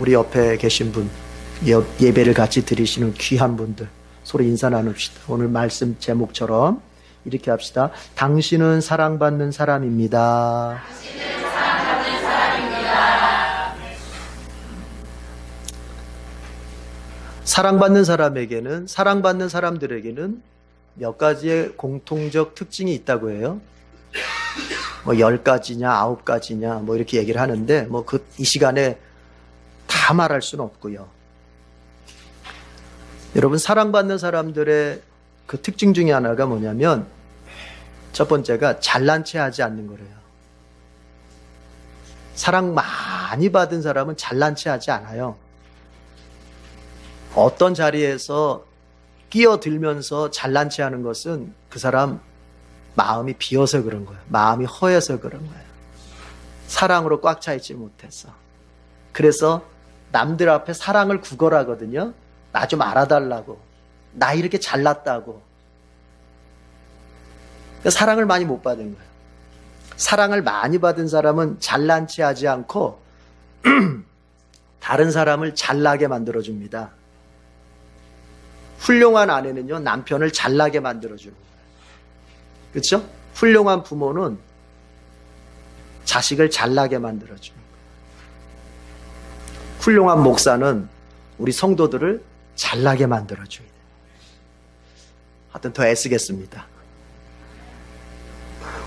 우리 옆에 계신 분, 예배를 같이 드리시는 귀한 분들, 서로 인사 나눕시다. 오늘 말씀 제목처럼 이렇게 합시다. 당신은 사랑받는 사람입니다. 당신은 사랑받는 사람입니다. 사랑받는 사람들에게는 몇 가지의 공통적 특징이 있다고 해요. 뭐 10가지냐 9가지냐 뭐 이렇게 얘기를 하는데 뭐 이 시간에 다 말할 수는 없고요. 여러분, 사랑받는 사람들의 그 특징 중에 하나가 뭐냐면 첫 번째가 잘난 체 하지 않는 거래요. 사랑 많이 받은 사람은 잘난 체 하지 않아요. 어떤 자리에서 끼어들면서 잘난 체 하는 것은 그 사람 마음이 비어서 그런 거예요. 마음이 허해서 그런 거예요. 사랑으로 꽉 차 있지 못해서. 그래서 남들 앞에 사랑을 구걸하거든요. 나 좀 알아달라고. 나 이렇게 잘났다고. 그러니까 사랑을 많이 못 받은 거예요. 사랑을 많이 받은 사람은 잘난 체 하지 않고 다른 사람을 잘나게 만들어줍니다. 훌륭한 아내는요, 남편을 잘나게 만들어주는 거예요. 그렇죠? 훌륭한 부모는 자식을 잘나게 만들어주는 거예요. 훌륭한 목사는 우리 성도들을 잘나게 만들어줘야 돼요. 하여튼 더 애쓰겠습니다.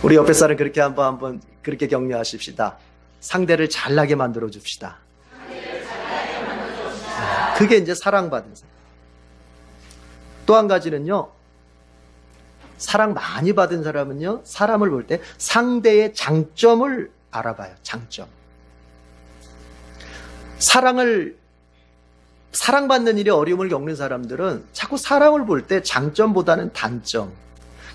우리 옆에 사람 그렇게 한번 그렇게 격려하십시다. 상대를 잘나게 만들어 줍시다. 그게 이제 사랑받은 사람. 또 한 가지는요, 사랑 많이 받은 사람은요, 사람을 볼 때 상대의 장점을 알아봐요. 장점. 사랑받는 일에 어려움을 겪는 사람들은 자꾸 사랑을 볼 때 장점보다는 단점,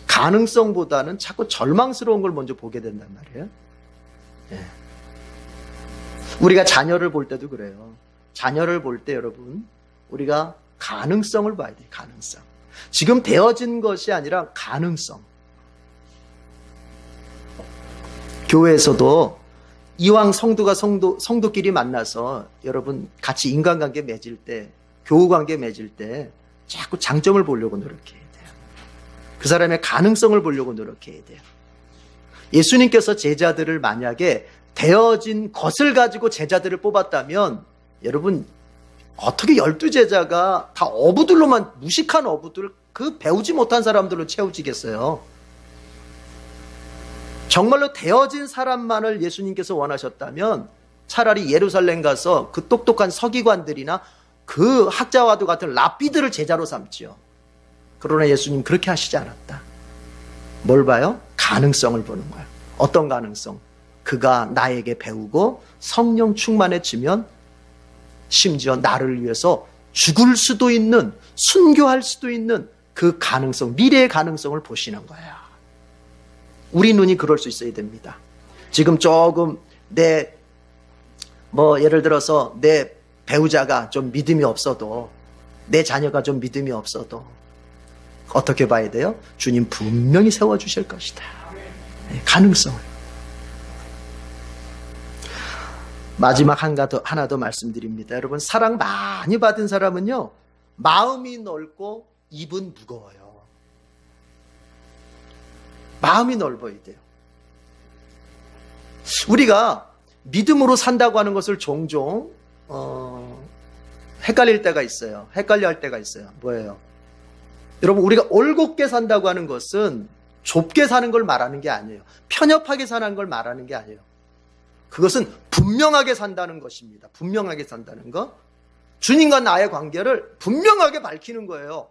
가능성보다는 자꾸 절망스러운 걸 먼저 보게 된단 말이에요. 네. 우리가 자녀를 볼 때도 그래요. 자녀를 볼 때 여러분, 우리가 가능성을 봐야 돼요. 가능성. 지금 되어진 것이 아니라 가능성. 교회에서도 이왕 성도가 성도끼리 만나서 여러분 같이 인간관계 맺을 때, 교우관계 맺을 때 자꾸 장점을 보려고 노력해야 돼요. 그 사람의 가능성을 보려고 노력해야 돼요. 예수님께서 제자들을 만약에 되어진 것을 가지고 제자들을 뽑았다면 여러분, 어떻게 12제자가 다 어부들로만, 무식한 어부들, 그 배우지 못한 사람들로 채워지겠어요? 정말로 되어진 사람만을 예수님께서 원하셨다면 차라리 예루살렘 가서 그 똑똑한 서기관들이나 그 학자와도 같은 랍비들을 제자로 삼지요. 그러나 예수님 그렇게 하시지 않았다. 뭘 봐요? 가능성을 보는 거예요. 어떤 가능성? 그가 나에게 배우고 성령 충만해지면 심지어 나를 위해서 죽을 수도 있는, 순교할 수도 있는 그 가능성, 미래의 가능성을 보시는 거예요. 우리 눈이 그럴 수 있어야 됩니다. 지금 조금 예를 들어서 내 배우자가 좀 믿음이 없어도, 내 자녀가 좀 믿음이 없어도 어떻게 봐야 돼요? 주님 분명히 세워주실 것이다. 가능성을. 마지막 하나 더 말씀드립니다. 여러분, 사랑 많이 받은 사람은요, 마음이 넓고 입은 무거워요. 마음이 넓어야 돼요. 우리가 믿음으로 산다고 하는 것을 종종 헷갈릴 때가 있어요. 헷갈려 할 때가 있어요. 뭐예요? 여러분, 우리가 올곧게 산다고 하는 것은 좁게 사는 걸 말하는 게 아니에요. 편협하게 사는 걸 말하는 게 아니에요. 그것은 분명하게 산다는 것입니다. 분명하게 산다는 것. 주님과 나의 관계를 분명하게 밝히는 거예요.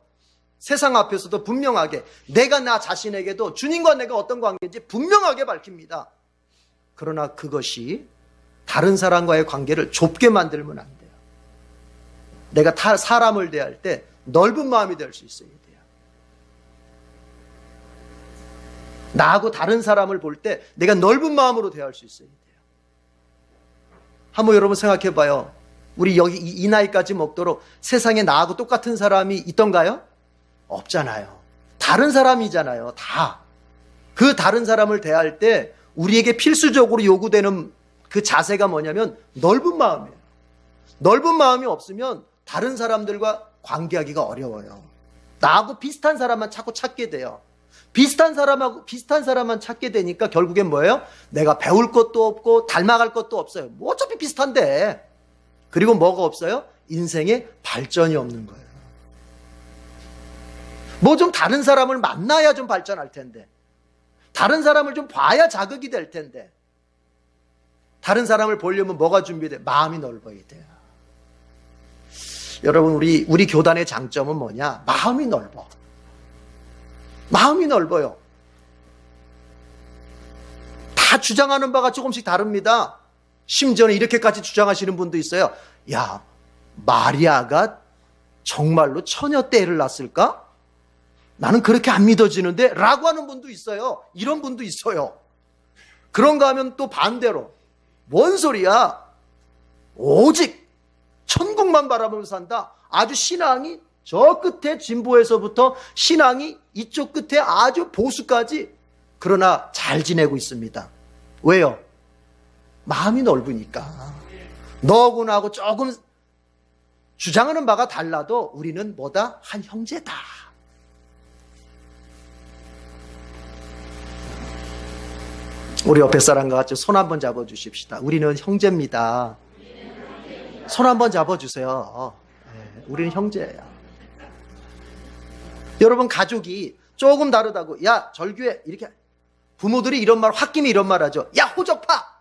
세상 앞에서도 분명하게, 내가 나 자신에게도 주님과 내가 어떤 관계인지 분명하게 밝힙니다. 그러나 그것이 다른 사람과의 관계를 좁게 만들면 안 돼요. 내가 사람을 대할 때 넓은 마음이 될 수 있어야 돼요. 나하고 다른 사람을 볼 때 내가 넓은 마음으로 대할 수 있어야 돼요. 한번 여러분 생각해 봐요. 우리 여기 이 나이까지 먹도록 세상에 나하고 똑같은 사람이 있던가요? 없잖아요. 다른 사람이잖아요. 다. 그 다른 사람을 대할 때 우리에게 필수적으로 요구되는 그 자세가 뭐냐면 넓은 마음이에요. 넓은 마음이 없으면 다른 사람들과 관계하기가 어려워요. 나하고 비슷한 사람만 자꾸 찾게 돼요. 비슷한 사람만 찾게 되니까 결국엔 뭐예요? 내가 배울 것도 없고 닮아갈 것도 없어요. 뭐 어차피 비슷한데. 그리고 뭐가 없어요? 인생에 발전이 없는 거예요. 뭐 좀 다른 사람을 만나야 좀 발전할 텐데. 다른 사람을 좀 봐야 자극이 될 텐데. 다른 사람을 보려면 뭐가 준비돼? 마음이 넓어야 돼요. 여러분, 우리 교단의 장점은 뭐냐? 마음이 넓어. 마음이 넓어요. 다 주장하는 바가 조금씩 다릅니다. 심지어는 이렇게까지 주장하시는 분도 있어요. 야, 마리아가 정말로 처녀 때 애를 낳았을까? 나는 그렇게 안 믿어지는데? 라고 하는 분도 있어요. 이런 분도 있어요. 그런가 하면 또 반대로 뭔 소리야? 오직 천국만 바라보면서 산다. 아주 신앙이 저 끝에 진보에서부터 신앙이 이쪽 끝에 아주 보수까지 그러나 잘 지내고 있습니다. 왜요? 마음이 넓으니까. 너하고 나하고 조금 주장하는 바가 달라도 우리는 뭐다? 한 형제다. 우리 옆에 사람과 같이 손 한번 잡아주십시다. 우리는 형제입니다. 손 한번 잡아주세요. 네, 우리는 형제예요. 여러분, 가족이 조금 다르다고, 야, 절규해. 이렇게 부모들이 이런 말, 홧김에 이런 말 하죠. 야, 호적파.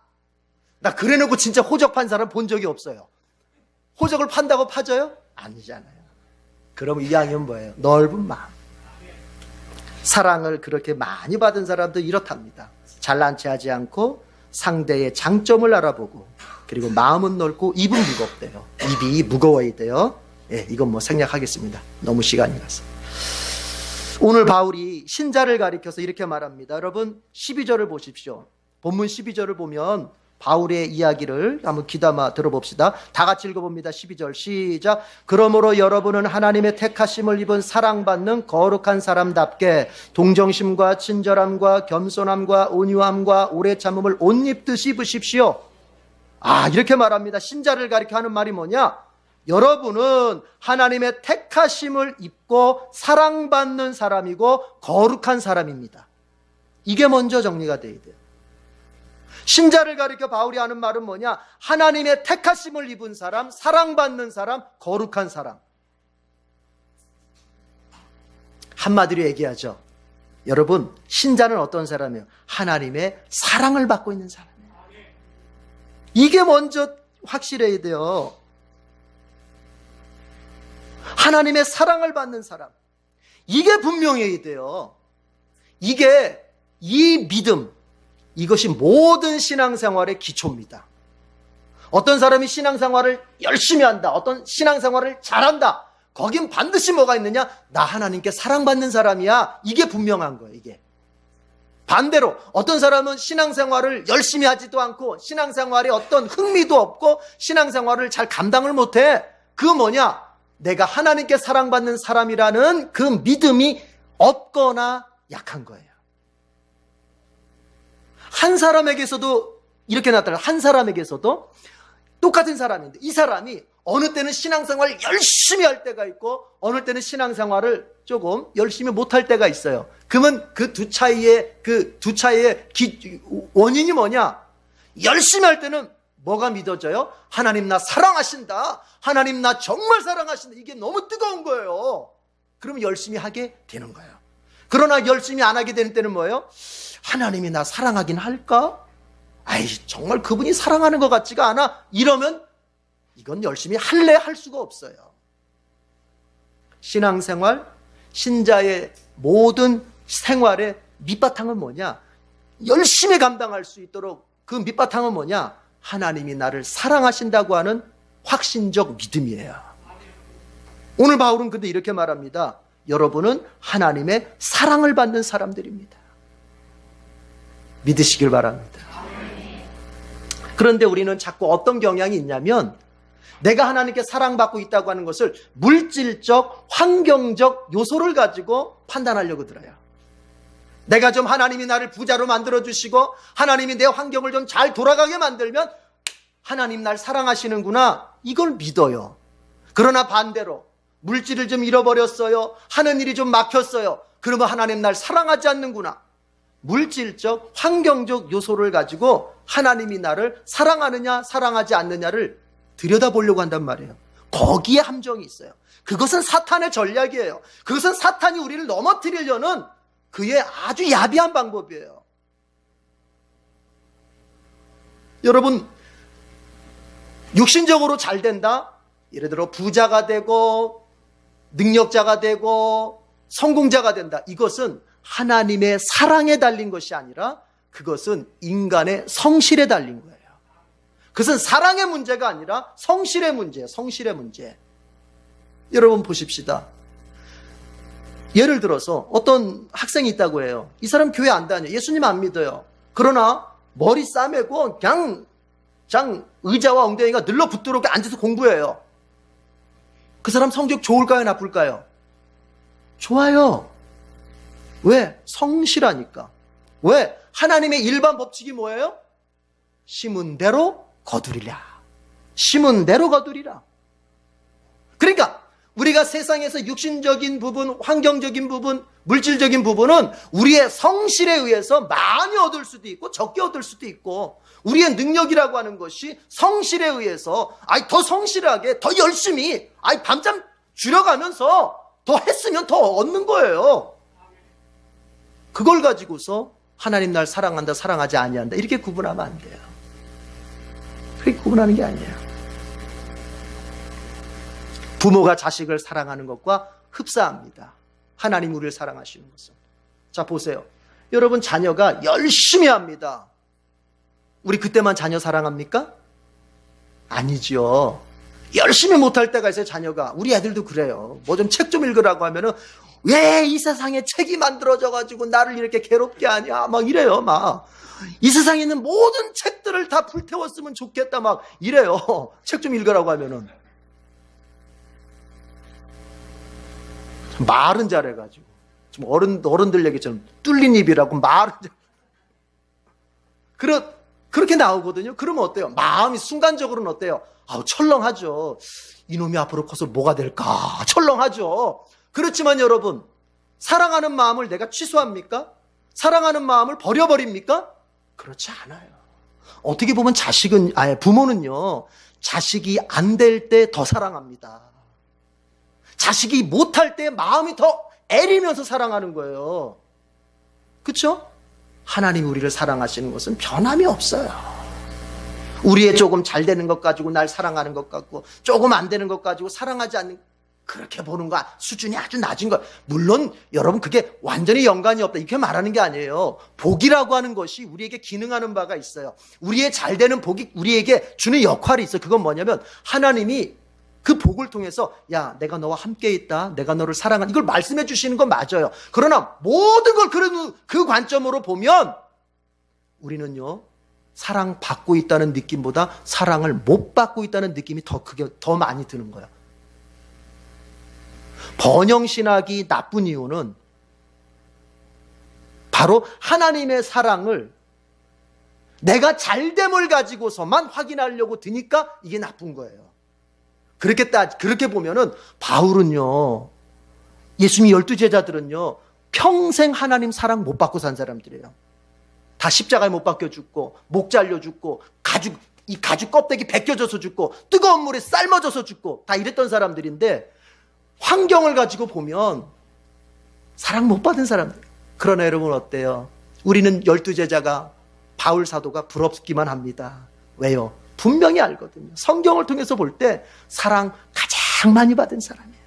나 그래놓고 진짜 호적 판 사람 본 적이 없어요. 호적을 판다고 파져요? 아니잖아요. 그럼 이야기는 뭐예요? 넓은 마음. 사랑을 그렇게 많이 받은 사람도 이렇답니다. 잘난 체 하지 않고 상대의 장점을 알아보고, 그리고 마음은 넓고 입은 무겁대요. 입이 무거워야 돼요. 예, 이건 뭐 생략하겠습니다. 너무 시간이 가서. 오늘 바울이 신자를 가리켜서 이렇게 말합니다. 여러분, 12절을 보십시오. 본문 12절을 보면 바울의 이야기를 한번 귀담아 들어봅시다. 다 같이 읽어봅니다. 12절 시작. 그러므로 여러분은 하나님의 택하심을 입은 사랑받는 거룩한 사람답게 동정심과 친절함과 겸손함과 온유함과 오래 참음을 옷 입듯이 입으십시오. 이렇게 말합니다. 신자를 가리켜 하는 말이 뭐냐? 여러분은 하나님의 택하심을 입고 사랑받는 사람이고 거룩한 사람입니다. 이게 먼저 정리가 돼야 돼요. 신자를 가리켜 바울이 하는 말은 뭐냐? 하나님의 택하심을 입은 사람, 사랑받는 사람, 거룩한 사람. 한마디로 얘기하죠. 여러분, 신자는 어떤 사람이에요? 하나님의 사랑을 받고 있는 사람이에요. 이게 먼저 확실해야 돼요. 하나님의 사랑을 받는 사람. 이게 분명해야 돼요. 이 믿음, 이것이 모든 신앙생활의 기초입니다. 어떤 사람이 신앙생활을 열심히 한다. 어떤 신앙생활을 잘한다. 거긴 반드시 뭐가 있느냐? 나 하나님께 사랑받는 사람이야. 이게 분명한 거예요. 이게. 반대로 어떤 사람은 신앙생활을 열심히 하지도 않고 신앙생활에 어떤 흥미도 없고 신앙생활을 잘 감당을 못해. 그 뭐냐? 내가 하나님께 사랑받는 사람이라는 그 믿음이 없거나 약한 거예요. 한 사람에게서도 이렇게 나타나요. 한 사람에게서도 똑같은 사람인데 이 사람이 어느 때는 신앙생활을 열심히 할 때가 있고 어느 때는 신앙생활을 조금 열심히 못할 때가 있어요. 그러면 그 두 차이의 원인이 뭐냐? 열심히 할 때는 뭐가 믿어져요? 하나님 나 사랑하신다. 하나님 나 정말 사랑하신다. 이게 너무 뜨거운 거예요. 그러면 열심히 하게 되는 거예요. 그러나 열심히 안 하게 되는 때는 뭐예요? 하나님이 나 사랑하긴 할까? 정말 그분이 사랑하는 것 같지가 않아. 이러면 이건 열심히 할래 할 수가 없어요. 신앙생활, 신자의 모든 생활의 밑바탕은 뭐냐? 열심히 감당할 수 있도록 그 밑바탕은 뭐냐? 하나님이 나를 사랑하신다고 하는 확신적 믿음이에요. 오늘 바울은 근데 이렇게 말합니다. 여러분은 하나님의 사랑을 받는 사람들입니다. 믿으시길 바랍니다. 그런데 우리는 자꾸 어떤 경향이 있냐면 내가 하나님께 사랑받고 있다고 하는 것을 물질적, 환경적 요소를 가지고 판단하려고 들어요. 내가 좀 하나님이 나를 부자로 만들어주시고 하나님이 내 환경을 좀 잘 돌아가게 만들면 하나님 날 사랑하시는구나. 이걸 믿어요. 그러나 반대로 물질을 좀 잃어버렸어요. 하는 일이 좀 막혔어요. 그러면 하나님 날 사랑하지 않는구나. 물질적, 환경적 요소를 가지고 하나님이 나를 사랑하느냐 사랑하지 않느냐를 들여다보려고 한단 말이에요. 거기에 함정이 있어요. 그것은 사탄의 전략이에요. 그것은 사탄이 우리를 넘어뜨리려는 그의 아주 야비한 방법이에요. 여러분, 육신적으로 잘 된다? 예를 들어 부자가 되고 능력자가 되고 성공자가 된다. 이것은 하나님의 사랑에 달린 것이 아니라 그것은 인간의 성실에 달린 거예요. 그것은 사랑의 문제가 아니라 성실의 문제예요. 성실의 문제. 여러분 보십시다. 예를 들어서 어떤 학생이 있다고 해요. 이 사람 교회 안 다녀. 예수님 안 믿어요. 그러나 머리 싸매고 그냥 의자와 엉덩이가 늘러붙도록 앉아서 공부해요. 그 사람 성적 좋을까요? 나쁠까요? 좋아요. 왜? 성실하니까. 왜? 하나님의 일반 법칙이 뭐예요? 심은 대로 거두리라. 심은 대로 거두리라. 그러니까 우리가 세상에서 육신적인 부분, 환경적인 부분, 물질적인 부분은 우리의 성실에 의해서 많이 얻을 수도 있고 적게 얻을 수도 있고, 우리의 능력이라고 하는 것이 성실에 의해서 더 성실하게 더 열심히 밤잠 줄여가면서 더 했으면 더 얻는 거예요. 그걸 가지고서 하나님 날 사랑한다 사랑하지 아니한다 이렇게 구분하면 안 돼요. 그렇게 구분하는 게 아니에요. 부모가 자식을 사랑하는 것과 흡사합니다. 하나님 우리를 사랑하시는 것은. 자, 보세요. 여러분, 자녀가 열심히 합니다. 우리 그때만 자녀 사랑합니까? 아니죠. 열심히 못할 때가 있어요, 자녀가. 우리 애들도 그래요. 뭐 좀 책 좀 읽으라고 하면은 왜 이 세상에 책이 만들어져가지고 나를 이렇게 괴롭게 하냐 막 이래요. 막 이 세상에 있는 모든 책들을 다 불태웠으면 좋겠다 막 이래요. 책 좀 읽으라고 하면은. 말은 잘해가지고 좀 어른들 얘기처럼 뚫린 입이라고 말은 그렇게 나오거든요. 그러면 어때요? 마음이 순간적으로는 어때요? 철렁하죠. 이놈이 앞으로 커서 뭐가 될까? 철렁하죠. 그렇지만 여러분, 사랑하는 마음을 내가 취소합니까? 사랑하는 마음을 버려버립니까? 그렇지 않아요. 어떻게 보면 부모는요, 자식이 안 될 때 더 사랑합니다. 자식이 못할 때 마음이 더 애리면서 사랑하는 거예요. 그렇죠? 하나님이 우리를 사랑하시는 것은 변함이 없어요. 우리의 조금 잘 되는 것 가지고 날 사랑하는 것 같고 조금 안 되는 것 가지고 사랑하지 않는, 그렇게 보는 거 수준이 아주 낮은 거. 물론 여러분 그게 완전히 연관이 없다 이렇게 말하는 게 아니에요. 복이라고 하는 것이 우리에게 기능하는 바가 있어요. 우리의 잘 되는 복이 우리에게 주는 역할이 있어요. 그건 뭐냐면 하나님이 그 복을 통해서 야, 내가 너와 함께 있다, 내가 너를 사랑한다, 이걸 말씀해 주시는 건 맞아요. 그러나 모든 걸 그 관점으로 보면 우리는요, 사랑받고 있다는 느낌보다 사랑을 못 받고 있다는 느낌이 더 많이 드는 거예요. 번영신학이 나쁜 이유는 바로 하나님의 사랑을 내가 잘됨을 가지고서만 확인하려고 드니까 이게 나쁜 거예요. 그렇게 보면은 바울은요, 예수님 12제자들은요 평생 하나님 사랑 못 받고 산 사람들이에요. 다 십자가에 못 박혀 죽고 목 잘려 죽고 이 가죽 껍데기 벗겨져서 죽고 뜨거운 물에 삶아져서 죽고 다 이랬던 사람들인데, 환경을 가지고 보면 사랑 못 받은 사람들. 그러나 여러분 어때요? 우리는 12제자가 바울 사도가 부럽기만 합니다. 왜요? 분명히 알거든요. 성경을 통해서 볼 때 사랑 가장 많이 받은 사람이에요.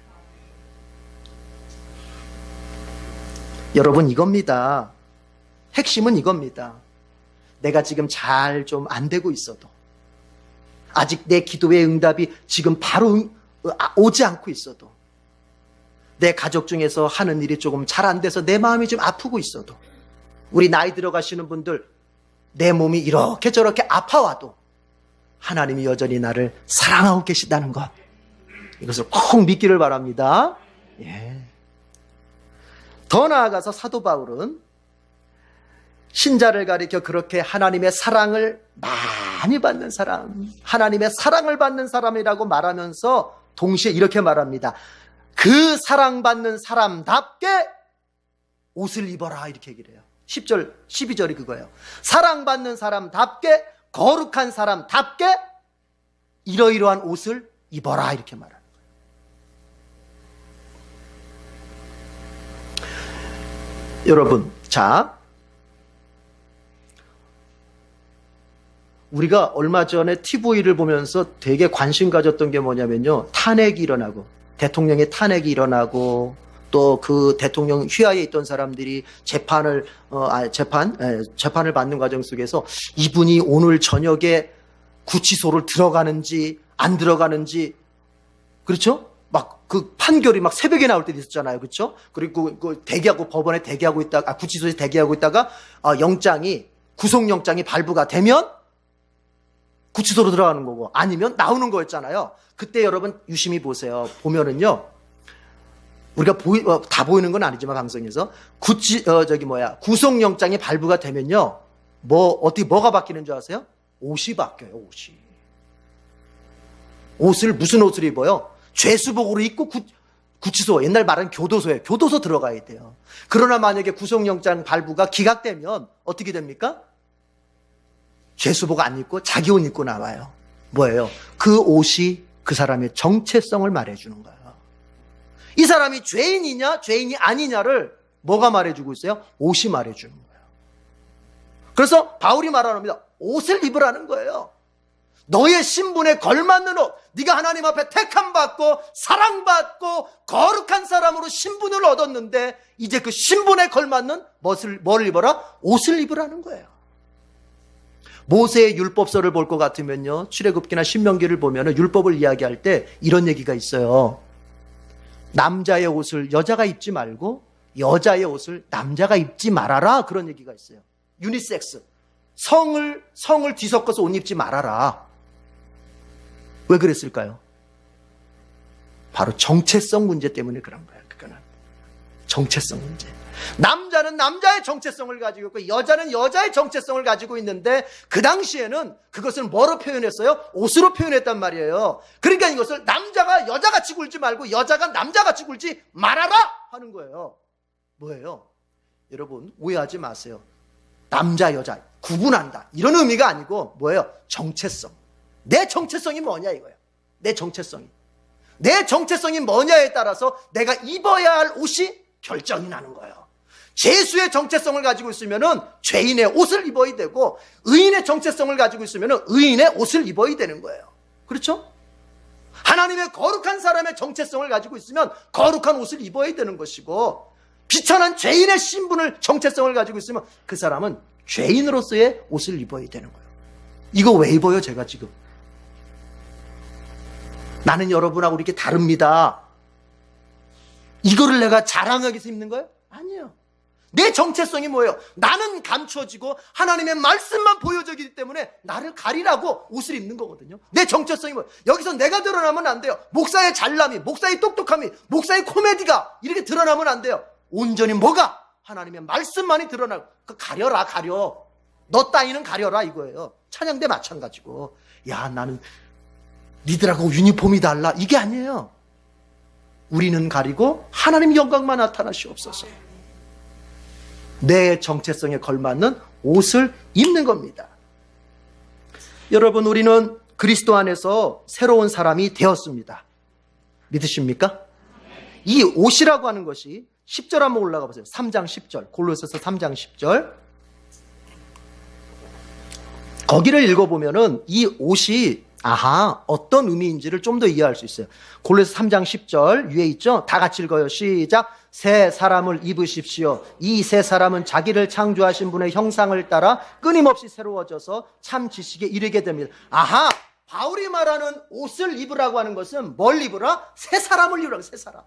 여러분, 이겁니다. 핵심은 이겁니다. 내가 지금 잘 좀 안 되고 있어도, 아직 내 기도의 응답이 지금 바로 오지 않고 있어도, 내 가족 중에서 하는 일이 조금 잘 안 돼서 내 마음이 좀 아프고 있어도, 우리 나이 들어가시는 분들 내 몸이 이렇게 저렇게 아파와도 하나님이 여전히 나를 사랑하고 계시다는 것, 이것을 꼭 믿기를 바랍니다. 예. 더 나아가서 사도 바울은 신자를 가리켜 그렇게 하나님의 사랑을 많이 받는 사람, 하나님의 사랑을 받는 사람이라고 말하면서 동시에 이렇게 말합니다. 그 사랑받는 사람답게 옷을 입어라, 이렇게 얘기를 해요. 10절, 12절이 그거예요. 사랑받는 사람답게, 거룩한 사람답게 이러이러한 옷을 입어라, 이렇게 말하는 거예요. 여러분, 자, 우리가 얼마 전에 TV를 보면서 되게 관심 가졌던 게 뭐냐면요, 탄핵이 일어나고, 대통령의 탄핵이 일어나고, 또 그 대통령 휘하에 있던 사람들이 재판을 받는 과정 속에서 이분이 오늘 저녁에 구치소를 들어가는지 안 들어가는지, 그렇죠? 막 그 판결이 막 새벽에 나올 때도 있었잖아요, 그렇죠? 그리고 그 대기하고 법원에 대기하고 있다가 구치소에 대기하고 있다가 구속영장이 발부가 되면 구치소로 들어가는 거고, 아니면 나오는 거였잖아요. 그때 여러분 유심히 보세요. 보면은요, 우리가 다 보이는 건 아니지만 방송에서 구속영장이 발부가 되면요, 뭐가 바뀌는 줄 아세요? 옷이 바뀌어요, 옷이. 무슨 옷을 입어요? 죄수복으로 입고 구치소, 옛날 말은 교도소예요. 교도소 들어가야 돼요. 그러나 만약에 구속영장 발부가 기각되면 어떻게 됩니까? 죄수복 안 입고 자기 옷 입고 나와요. 뭐예요? 그 옷이 그 사람의 정체성을 말해주는 거예요. 이 사람이 죄인이냐 죄인이 아니냐를 뭐가 말해주고 있어요? 옷이 말해주는 거예요. 그래서 바울이 말합니다. 옷을 입으라는 거예요. 너의 신분에 걸맞는 옷, 네가 하나님 앞에 택함받고 사랑받고 거룩한 사람으로 신분을 얻었는데 이제 그 신분에 걸맞는 뭘 입어라? 옷을 입으라는 거예요. 모세의 율법서를 볼 것 같으면요, 출애굽기나 신명기를 보면 율법을 이야기할 때 이런 얘기가 있어요. 남자의 옷을 여자가 입지 말고 여자의 옷을 남자가 입지 말아라, 그런 얘기가 있어요. 유니섹스, 성을 뒤섞어서 옷 입지 말아라. 왜 그랬을까요? 바로 정체성 문제 때문에 그런 거예요. 그거는 정체성 문제. 남자는 남자의 정체성을 가지고 있고 여자는 여자의 정체성을 가지고 있는데 그 당시에는 그것을 뭐로 표현했어요? 옷으로 표현했단 말이에요. 그러니까 이것을 남자가 여자같이 굴지 말고 여자가 남자같이 굴지 말아라 하는 거예요. 뭐예요? 여러분 오해하지 마세요. 남자 여자 구분한다 이런 의미가 아니고 뭐예요? 정체성. 내 정체성이 뭐냐 이거예요. 내 정체성이 뭐냐에 따라서 내가 입어야 할 옷이 결정이 나는 거예요. 죄수의 정체성을 가지고 있으면은 죄인의 옷을 입어야 되고, 의인의 정체성을 가지고 있으면은 의인의 옷을 입어야 되는 거예요. 그렇죠? 하나님의 거룩한 사람의 정체성을 가지고 있으면 거룩한 옷을 입어야 되는 것이고, 비천한 죄인의 정체성을 가지고 있으면 그 사람은 죄인으로서의 옷을 입어야 되는 거예요. 이거 왜 입어요, 제가 지금? 나는 여러분하고 이렇게 다릅니다. 이거를 내가 자랑하기 위해서 입는 거예요? 아니에요. 내 정체성이 뭐예요? 나는 감춰지고 하나님의 말씀만 보여주기 때문에 나를 가리라고 옷을 입는 거거든요. 내 정체성이 뭐예요? 여기서 내가 드러나면 안 돼요. 목사의 잘남이, 목사의 똑똑함이, 목사의 코미디가 이렇게 드러나면 안 돼요. 온전히 뭐가? 하나님의 말씀만이 드러나고. 가려. 너 따위는 가려라 이거예요. 찬양대 마찬가지고. 야, 나는 니들하고 유니폼이 달라. 이게 아니에요. 우리는 가리고 하나님 영광만 나타나시옵소서. 내 정체성에 걸맞는 옷을 입는 겁니다. 여러분, 우리는 그리스도 안에서 새로운 사람이 되었습니다. 믿으십니까? 이 옷이라고 하는 것이 10절 한번 올라가 보세요. 3장 10절. 골로새서 3장 10절. 거기를 읽어보면은 이 옷이 어떤 의미인지를 좀 더 이해할 수 있어요. 골로새 3장 10절 위에 있죠? 다 같이 읽어요. 시작. 새 사람을 입으십시오. 이 새 사람은 자기를 창조하신 분의 형상을 따라 끊임없이 새로워져서 참 지식에 이르게 됩니다. 바울이 말하는 옷을 입으라고 하는 것은 뭘 입으라? 새 사람을 입으라고. 새 사람.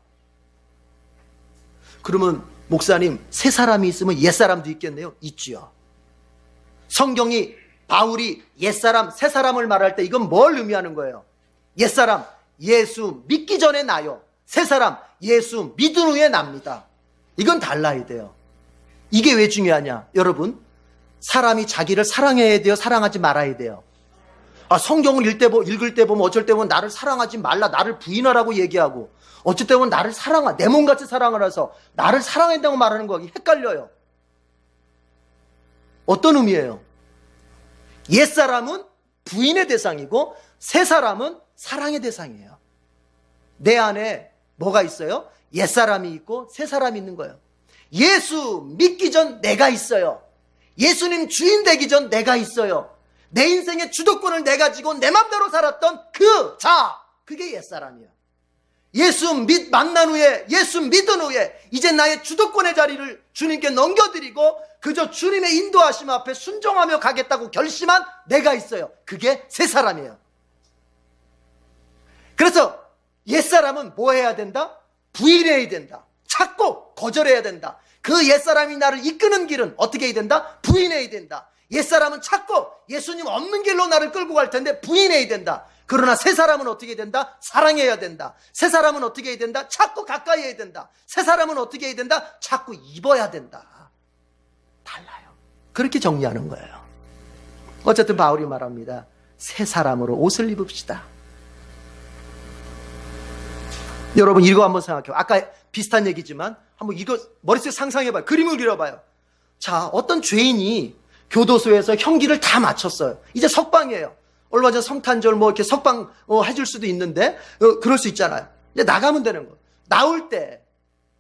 그러면 목사님, 새 사람이 있으면 옛 사람도 있겠네요? 있지요. 성경이 바울이 옛사람, 새사람을 말할 때 이건 뭘 의미하는 거예요? 옛사람, 예수 믿기 전에 나요. 새사람, 예수 믿은 후에 납니다. 이건 달라야 돼요. 이게 왜 중요하냐? 여러분, 사람이 자기를 사랑해야 돼요? 사랑하지 말아야 돼요? 성경을 읽을 때 보면 어쩔 때 보면 나를 사랑하지 말라, 나를 부인하라고 얘기하고, 어쩔 때 보면 나를 내 몸같이 사랑을 해서 나를 사랑한다고 말하는 거 헷갈려요. 어떤 의미예요? 옛사람은 부인의 대상이고 새 사람은 사랑의 대상이에요. 내 안에 뭐가 있어요? 옛사람이 있고 새 사람이 있는 거예요. 예수 믿기 전 내가 있어요. 예수님 주인 되기 전 내가 있어요. 내 인생의 주도권을 내가 지고 내 맘대로 살았던 그게 옛사람이야. 예수 만난 후에, 예수 믿은 후에 이제 나의 주도권의 자리를 주님께 넘겨드리고 그저 주님의 인도하심 앞에 순종하며 가겠다고 결심한 내가 있어요. 그게 새 사람이에요. 그래서 옛사람은 뭐 해야 된다? 부인해야 된다. 찾고 거절해야 된다. 그 옛사람이 나를 이끄는 길은 어떻게 해야 된다? 부인해야 된다. 옛사람은 찾고 예수님 없는 길로 나를 끌고 갈 텐데 부인해야 된다. 그러나 새 사람은 어떻게 해야 된다? 사랑해야 된다. 새 사람은 어떻게 해야 된다? 찾고 가까이 해야 된다. 새 사람은 어떻게 해야 된다? 찾고 입어야 된다. 달라요. 그렇게 정리하는 거예요. 어쨌든 바울이 말합니다. 새 사람으로 옷을 입읍시다. 여러분 이거 한번 생각해요. 아까 비슷한 얘기지만 한번 이거 머릿속에 상상해봐요. 그림을 그려봐요. 자, 어떤 죄인이 교도소에서 형기를 다 마쳤어요. 이제 석방이에요. 얼마 전 성탄절 이렇게 석방 해줄 수도 있는데 그럴 수 있잖아요. 이제 나가면 되는 거예요. 나올 때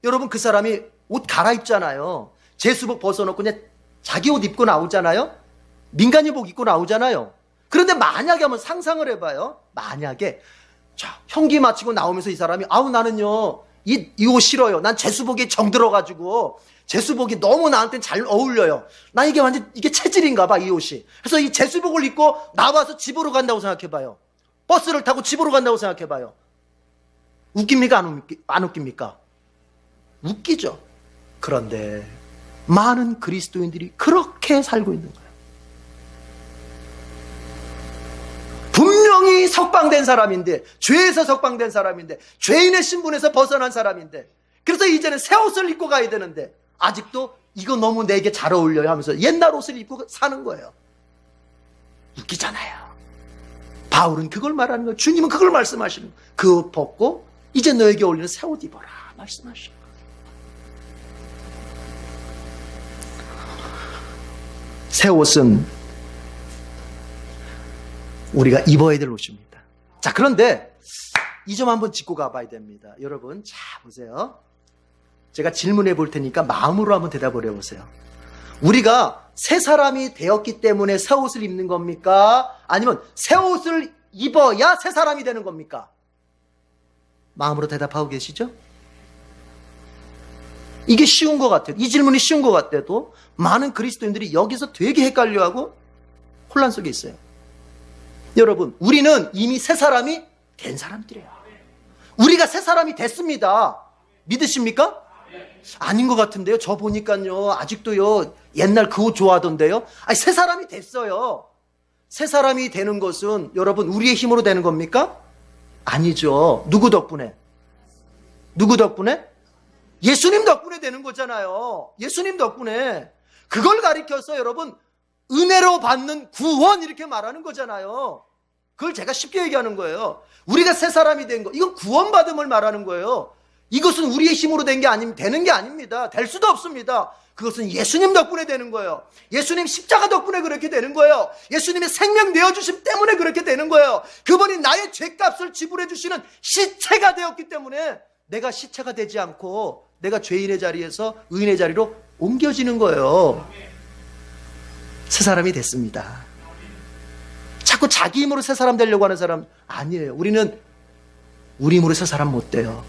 여러분 그 사람이 옷 갈아입잖아요. 제수복 벗어놓고 그냥 자기 옷 입고 나오잖아요. 민간인복 입고 나오잖아요. 그런데 만약에 한번 상상을 해봐요. 만약에 자, 형기 마치고 나오면서 이 사람이 나는요 이 옷 싫어요. 난 제수복에 정들어가지고 제수복이 너무 나한테는 잘 어울려요. 나 이게 완전 이게 체질인가 봐, 이 옷이. 그래서 이 제수복을 입고 나와서 집으로 간다고 생각해봐요. 버스를 타고 집으로 간다고 생각해봐요. 웃깁니까? 안 웃깁니까? 웃기죠. 그런데 많은 그리스도인들이 그렇게 살고 있는 거예요. 분명히 석방된 사람인데, 죄에서 석방된 사람인데, 죄인의 신분에서 벗어난 사람인데, 그래서 이제는 새 옷을 입고 가야 되는데 아직도 이거 너무 내게 잘 어울려요 하면서 옛날 옷을 입고 사는 거예요. 웃기잖아요. 바울은 그걸 말하는 거예요. 주님은 그걸 말씀하시는 거예요. 그 옷 벗고 이제 너에게 어울리는 새 옷 입어라 말씀하시는 거예요. 새 옷은 우리가 입어야 될 옷입니다. 자, 그런데 이 점 한번 짚고 가봐야 됩니다. 여러분, 자, 보세요. 제가 질문해 볼 테니까 마음으로 한번 대답을 해보세요. 우리가 새 사람이 되었기 때문에 새 옷을 입는 겁니까? 아니면 새 옷을 입어야 새 사람이 되는 겁니까? 마음으로 대답하고 계시죠? 이게 쉬운 것 같아요. 이 질문이 쉬운 것 같아도 많은 그리스도인들이 여기서 되게 헷갈려하고 혼란 속에 있어요. 여러분, 우리는 이미 새 사람이 된 사람들이에요. 우리가 새 사람이 됐습니다. 믿으십니까? 아닌 것 같은데요. 저 보니까요 아직도요 옛날 그 옷 좋아하던데요. 새 사람이 됐어요. 새 사람이 되는 것은 여러분 우리의 힘으로 되는 겁니까? 아니죠. 누구 덕분에? 누구 덕분에? 예수님 덕분에 되는 거잖아요. 예수님 덕분에. 그걸 가리켜서 여러분 은혜로 받는 구원 이렇게 말하는 거잖아요. 그걸 제가 쉽게 얘기하는 거예요. 우리가 새 사람이 된 거, 이건 구원받음을 말하는 거예요. 이것은 우리의 힘으로 되는 게 아닙니다. 될 수도 없습니다. 그것은 예수님 덕분에 되는 거예요. 예수님 십자가 덕분에 그렇게 되는 거예요. 예수님의 생명 내어주심 때문에 그렇게 되는 거예요. 그분이 나의 죄값을 지불해 주시는 시체가 되었기 때문에 내가 시체가 되지 않고 내가 죄인의 자리에서 의인의 자리로 옮겨지는 거예요. 새 사람이 됐습니다. 자꾸 자기 힘으로 새 사람 되려고 하는 사람 아니에요. 우리는 우리 힘으로 새 사람 못 돼요.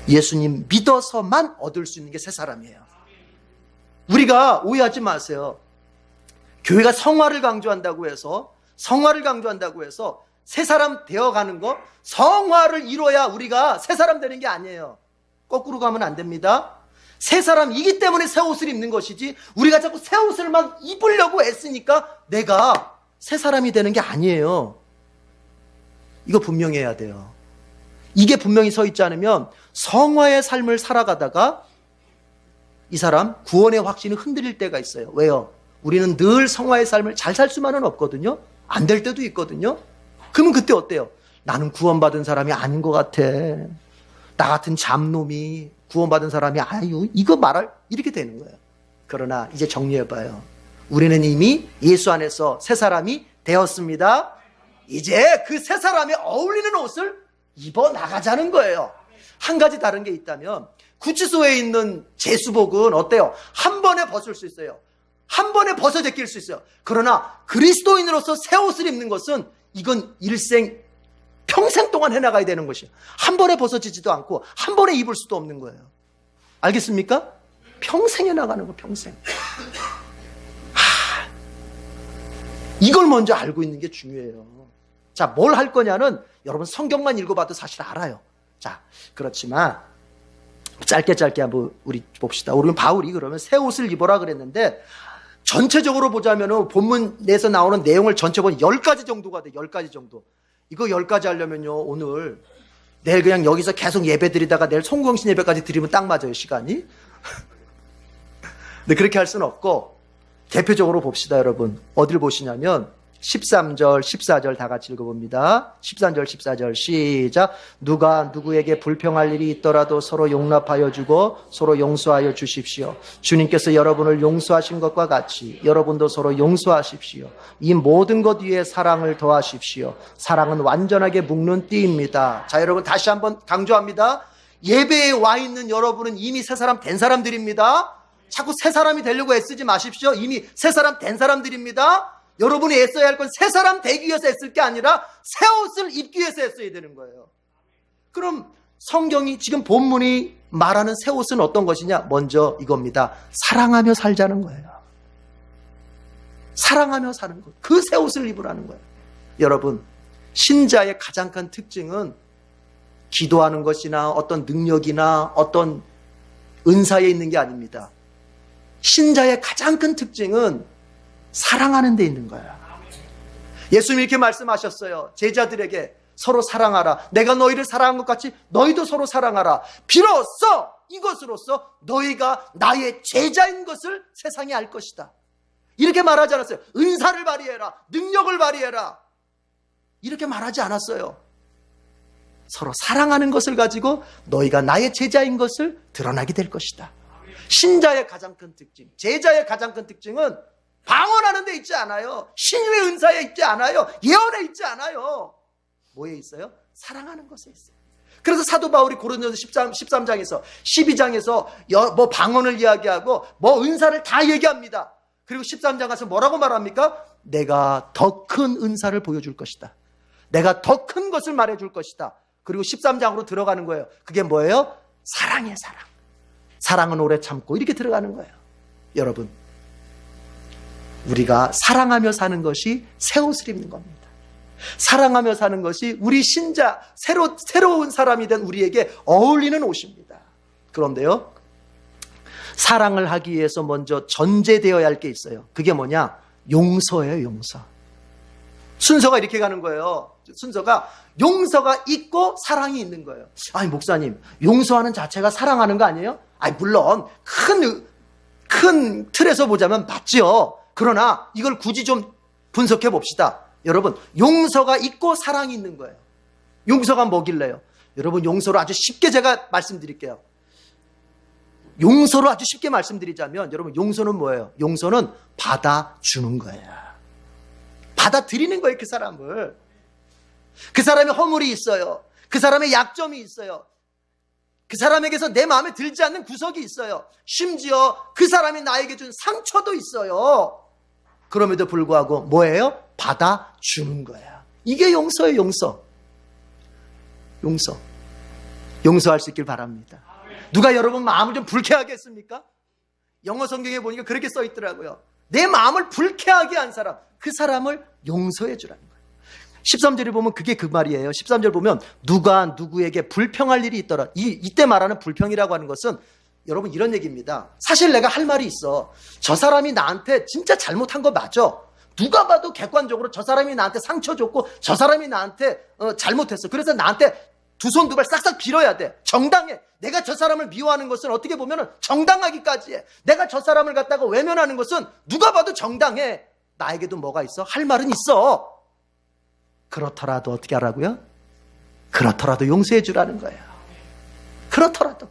예수님 믿어서만 얻을 수 있는 게 새 사람이에요. 우리가 오해하지 마세요. 교회가 성화를 강조한다고 해서 새 사람 되어가는 거, 성화를 이뤄야 우리가 새 사람 되는 게 아니에요. 거꾸로 가면 안 됩니다. 새 사람이기 때문에 새 옷을 입는 것이지 우리가 자꾸 새 옷을 막 입으려고 애쓰니까 내가 새 사람이 되는 게 아니에요. 이거 분명히 해야 돼요. 이게 분명히 서 있지 않으면 성화의 삶을 살아가다가 이 사람 구원의 확신이 흔들릴 때가 있어요. 왜요? 우리는 늘 성화의 삶을 잘 살 수만은 없거든요. 안 될 때도 있거든요. 그러면 그때 어때요? 나는 구원받은 사람이 아닌 것 같아. 나 같은 잡놈이 구원받은 사람이 아유 이거 말할 이렇게 되는 거예요. 그러나 이제 정리해봐요. 우리는 이미 예수 안에서 새 사람이 되었습니다. 이제 그 새 사람에 어울리는 옷을 입어 나가자는 거예요. 한 가지 다른 게 있다면 구치소에 있는 제수복은 어때요? 한 번에 벗을 수 있어요. 한 번에 벗어 제낄 수 있어요. 그러나 그리스도인으로서 새 옷을 입는 것은 이건 일생 평생 동안 해나가야 되는 것이에요. 한 번에 벗어지지도 않고 한 번에 입을 수도 없는 거예요. 알겠습니까? 평생 해나가는 거 평생. 이걸 먼저 알고 있는 게 중요해요. 자, 뭘 할 거냐는 여러분 성경만 읽어봐도 사실 알아요. 자, 그렇지만 짧게 한번 우리 봅시다. 우리 바울이 그러면 새 옷을 입어라 그랬는데 전체적으로 보자면은 본문에서 나오는 내용을 전체 보면 10가지 정도가 돼. 10가지 정도. 이거 10가지 하려면요, 오늘 내일 그냥 여기서 계속 예배 드리다가 내일 송구영신 예배까지 드리면 딱 맞아요, 시간이. 근데 그렇게 할 수는 없고 대표적으로 봅시다, 여러분. 어딜 보시냐면 13절, 14절 다 같이 읽어봅니다. 13절, 14절 시작. 누가 누구에게 불평할 일이 있더라도 서로 용납하여 주고 서로 용서하여 주십시오. 주님께서 여러분을 용서하신 것과 같이 여러분도 서로 용서하십시오. 이 모든 것 위에 사랑을 더하십시오. 사랑은 완전하게 묶는 띠입니다. 자, 여러분 다시 한번 강조합니다. 예배에 와 있는 여러분은 이미 새 사람 된 사람들입니다. 자꾸 새 사람이 되려고 애쓰지 마십시오. 이미 새 사람 된 사람들입니다. 여러분이 애써야 할 건 새 사람 되기 위해서 애쓸 게 아니라 새 옷을 입기 위해서 애써야 되는 거예요. 그럼 성경이 지금 본문이 말하는 새 옷은 어떤 것이냐? 먼저 이겁니다. 사랑하며 살자는 거예요. 사랑하며 사는 것. 그 새 옷을 입으라는 거예요. 여러분, 신자의 가장 큰 특징은 기도하는 것이나 어떤 능력이나 어떤 은사에 있는 게 아닙니다. 신자의 가장 큰 특징은 사랑하는 데 있는 거야. 예수님이 이렇게 말씀하셨어요. 제자들에게 서로 사랑하라. 내가 너희를 사랑한 것 같이 너희도 서로 사랑하라. 비로소 이것으로써 너희가 나의 제자인 것을 세상이 알 것이다. 이렇게 말하지 않았어요. 은사를 발휘해라. 능력을 발휘해라. 이렇게 말하지 않았어요. 서로 사랑하는 것을 가지고 너희가 나의 제자인 것을 드러나게 될 것이다. 신자의 가장 큰 특징, 제자의 가장 큰 특징은 방언하는 데 있지 않아요. 신유의 은사에 있지 않아요. 예언에 있지 않아요. 뭐에 있어요? 사랑하는 것에 있어요. 그래서 사도 바울이 고린도서 13장에서 12장에서 뭐 방언을 이야기하고 뭐 은사를 다 얘기합니다. 그리고 13장 가서 뭐라고 말합니까? 내가 더 큰 은사를 보여줄 것이다. 내가 더 큰 것을 말해줄 것이다. 그리고 13장으로 들어가는 거예요. 그게 뭐예요? 사랑이에요, 사랑. 사랑은 오래 참고 이렇게 들어가는 거예요. 여러분, 우리가 사랑하며 사는 것이 새 옷을 입는 겁니다. 사랑하며 사는 것이 우리 신자, 새로운 사람이 된 우리에게 어울리는 옷입니다. 그런데요, 사랑을 하기 위해서 먼저 전제되어야 할 게 있어요. 그게 뭐냐? 용서예요, 용서. 순서가 이렇게 가는 거예요. 순서가 용서가 있고 사랑이 있는 거예요. 아니, 목사님, 용서하는 자체가 사랑하는 거 아니에요? 아니, 물론 큰 틀에서 보자면 맞죠. 그러나 이걸 굳이 좀 분석해 봅시다. 여러분, 용서가 있고 사랑이 있는 거예요. 용서가 뭐길래요? 여러분, 용서로 아주 쉽게 제가 말씀드릴게요. 용서로 아주 쉽게 말씀드리자면, 여러분, 용서는 뭐예요? 용서는 받아주는 거예요. 받아들이는 거예요, 그 사람을. 그 사람의 허물이 있어요. 그 사람의 약점이 있어요. 그 사람에게서 내 마음에 들지 않는 구석이 있어요. 심지어 그 사람이 나에게 준 상처도 있어요. 그럼에도 불구하고 뭐예요? 받아주는 거야. 이게 용서예요, 용서. 용서. 용서할 수 있길 바랍니다. 누가 여러분 마음을 좀 불쾌하게 했습니까? 영어 성경에 보니까 그렇게 써 있더라고요. 내 마음을 불쾌하게 한 사람, 그 사람을 용서해 주라는 거예요. 13절에 보면 그게 그 말이에요. 13절 보면 누가 누구에게 불평할 일이 있더라. 이때 말하는 불평이라고 하는 것은 여러분 이런 얘기입니다. 사실 내가 할 말이 있어. 저 사람이 나한테 진짜 잘못한 거 맞아. 누가 봐도 객관적으로 저 사람이 나한테 상처 줬고 저 사람이 나한테 잘못했어. 그래서 나한테 두 손 두 발 싹싹 빌어야 돼. 정당해. 내가 저 사람을 미워하는 것은 어떻게 보면 정당하기까지 해. 내가 저 사람을 갖다가 외면하는 것은 누가 봐도 정당해. 나에게도 뭐가 있어? 할 말은 있어. 그렇더라도 어떻게 하라고요? 그렇더라도 용서해 주라는 거예요. 그렇더라도.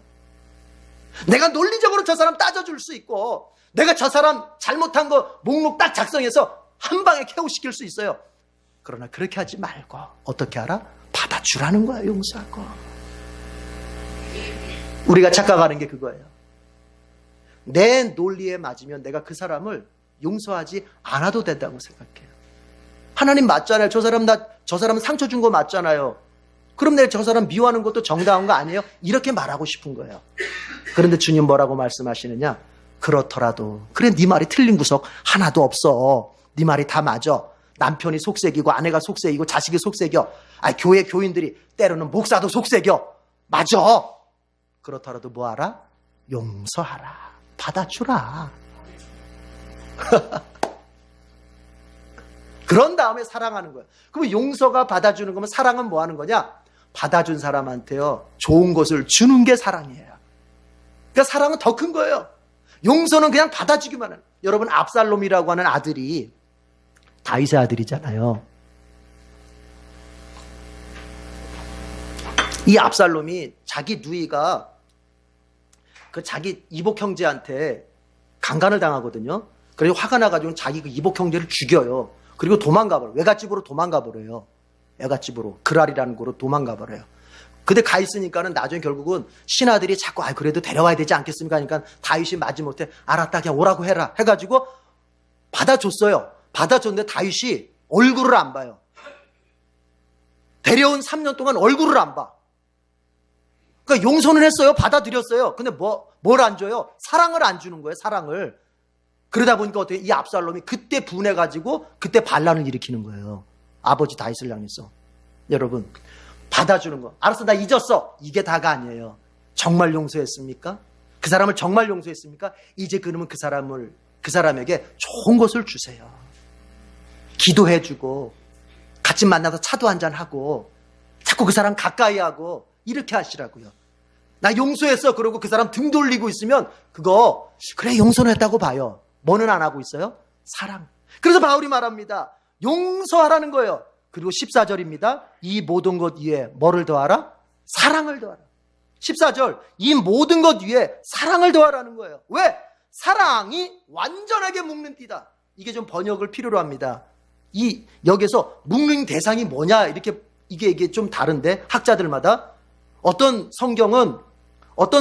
내가 논리적으로 저 사람 따져줄 수 있고, 내가 저 사람 잘못한 거 목록 딱 작성해서 한 방에 KO시킬 수 있어요. 그러나 그렇게 하지 말고 어떻게 알아? 받아주라는 거야. 용서하고. 우리가 착각하는 게 그거예요. 내 논리에 맞으면 내가 그 사람을 용서하지 않아도 된다고 생각해요. 하나님 맞잖아요. 저 사람 상처 준 거 맞잖아요. 그럼 내가 저 사람 미워하는 것도 정당한 거 아니에요? 이렇게 말하고 싶은 거예요. 그런데 주님 뭐라고 말씀하시느냐? 그렇더라도 그래 네 말이 틀린 구석 하나도 없어. 네 말이 다 맞아. 남편이 속색이고 아내가 속색이고 자식이 속색여. 교회 교인들이 때로는 목사도 속색여. 맞아. 그렇더라도 뭐 하라? 용서하라. 받아주라. 그런 다음에 사랑하는 거예요. 그러면 용서가 받아주는 거면 사랑은 뭐 하는 거냐? 받아준 사람한테요, 좋은 것을 주는 게 사랑이에요. 그러니까 사랑은 더 큰 거예요. 용서는 그냥 받아주기만 하는. 여러분, 압살롬이라고 하는 아들이 다윗의 아들이잖아요. 이 압살롬이 자기 누이가 그 자기 이복 형제한테 강간을 당하거든요. 그래서 화가 나가지고 자기 그 이복 형제를 죽여요. 그리고 도망가버려요. 외갓집으로 도망가버려요. 외갓집으로. 그랄이라는 곳으로 도망가버려요. 근데 가 있으니까는 나중에 결국은 신하들이 자꾸 그래도 데려와야 되지 않겠습니까? 하니까 다윗이 마지못해 알았다 그냥 오라고 해라 해가지고 받아줬어요. 받아줬는데 다윗이 얼굴을 안 봐요. 데려온 3년 동안 얼굴을 안 봐. 그러니까 용서는 했어요. 받아들였어요. 근데 뭘 안 줘요? 사랑을 안 주는 거예요. 사랑을. 그러다 보니까 어떻게 이 압살롬이 그때 분해가지고 그때 반란을 일으키는 거예요. 아버지 다윗을 향해서. 여러분, 받아주는 거. 알았어, 나 잊었어. 이게 다가 아니에요. 정말 용서했습니까? 그 사람을 정말 용서했습니까? 이제 그러면 그 사람에게 좋은 것을 주세요. 기도해주고 같이 만나서 차도 한잔하고 자꾸 그 사람 가까이 하고 이렇게 하시라고요. 나 용서했어. 그러고 그 사람 등 돌리고 있으면 그거 그래 용서는 했다고 봐요. 뭐는 안 하고 있어요? 사랑. 그래서 바울이 말합니다. 용서하라는 거예요. 그리고 14절입니다. 이 모든 것 위에 뭐를 더하라? 사랑을 더하라. 14절 이 모든 것 위에 사랑을 더하라는 거예요. 왜? 사랑이 완전하게 묶는 띠다. 이게 좀 번역을 필요로 합니다. 여기서 묶는 대상이 뭐냐 이게 좀 다른데 학자들마다 어떤